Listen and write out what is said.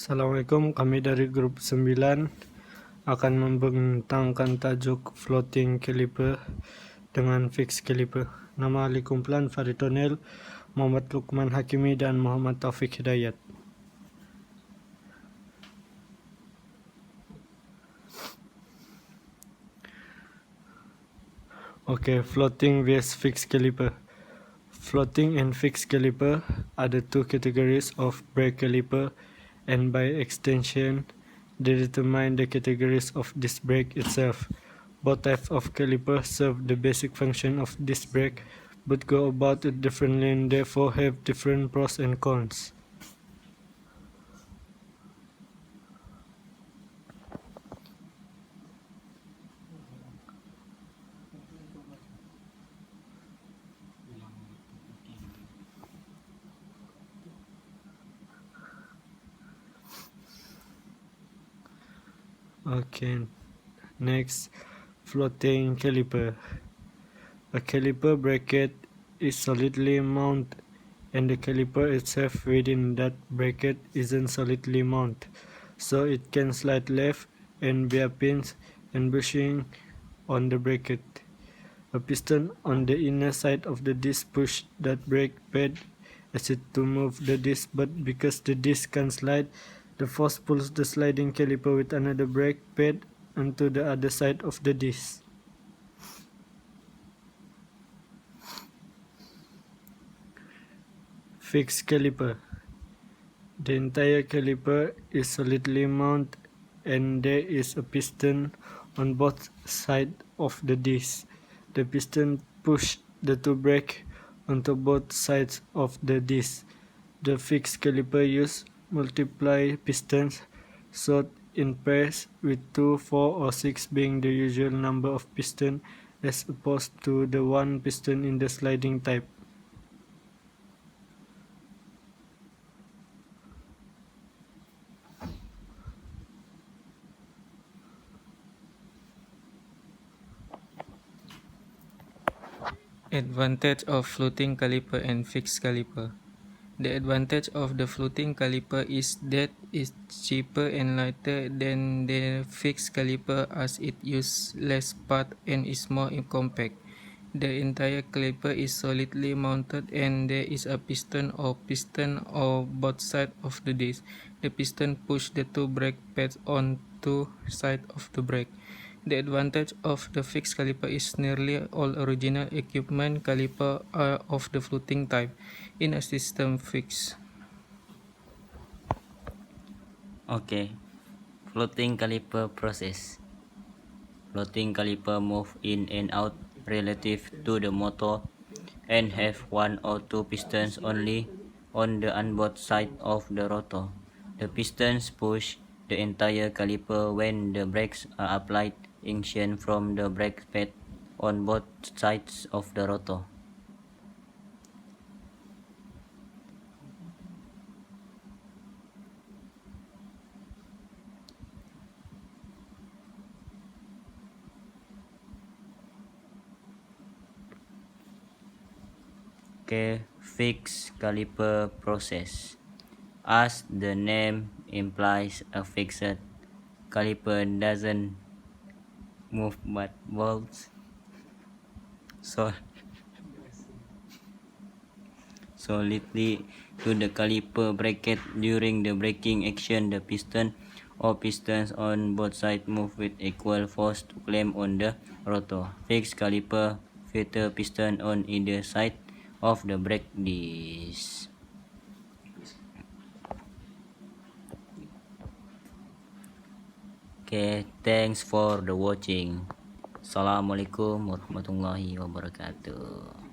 Assalamualaikum, kami dari grup 9 akan membentangkan tajuk floating caliper dengan fixed caliper. Nama ahli kumpulan Faritonel, Muhammad Lukman Hakimi dan Muhammad Taufik Hidayat. Okay, floating vs fixed caliper. Floating and fixed caliper are the two categories of brake caliper, and by extension, they determine the categories of disc brake itself. Both types of caliper serve the basic function of disc brake, but go about it differently and therefore have different pros and cons. Okay, next, floating caliper. A caliper bracket is solidly mounted, and the caliper itself within that bracket isn't solidly mounted, so it can slide left and bear pins and bushing on the bracket. A piston on the inner side of the disc pushes that brake pad as it to move the disc, but because the disc can slide, the force pulls the sliding caliper with another brake pad onto the other side of the disc. Fixed caliper. The entire caliper is solidly mounted and there is a piston on both sides of the disc. The piston pushes the two brakes onto both sides of the disc. The fixed caliper uses multiple pistons sorted in pairs, with 2, 4, or 6 being the usual number of pistons as opposed to the one piston in the sliding type. Advantage of floating caliper and fixed caliper. The advantage of the floating caliper is that it's cheaper and lighter than the fixed caliper as it uses less part and is more compact. The entire caliper is solidly mounted and there is a piston on both sides of the disc. The piston pushes the two brake pads on two sides of the brake. The advantage of the fixed caliper is nearly all original equipment caliper are of the floating type in a system fix. Okay, floating caliper process. Floating caliper move in and out relative to the motor and have one or two pistons only on the onboard side of the rotor. The pistons push the entire caliper when the brakes are applied action from the brake pad on both sides of the rotor. Okay, fixed caliper process. As the name implies, a fixed caliper doesn't move but bolts solidly to the caliper bracket during the braking action. The piston or pistons on both sides move with equal force to clamp on the rotor. Fixed caliper feature piston on either side of the brake disc. Okay, thanks for the watching. Assalamualaikum warahmatullahi wabarakatuh.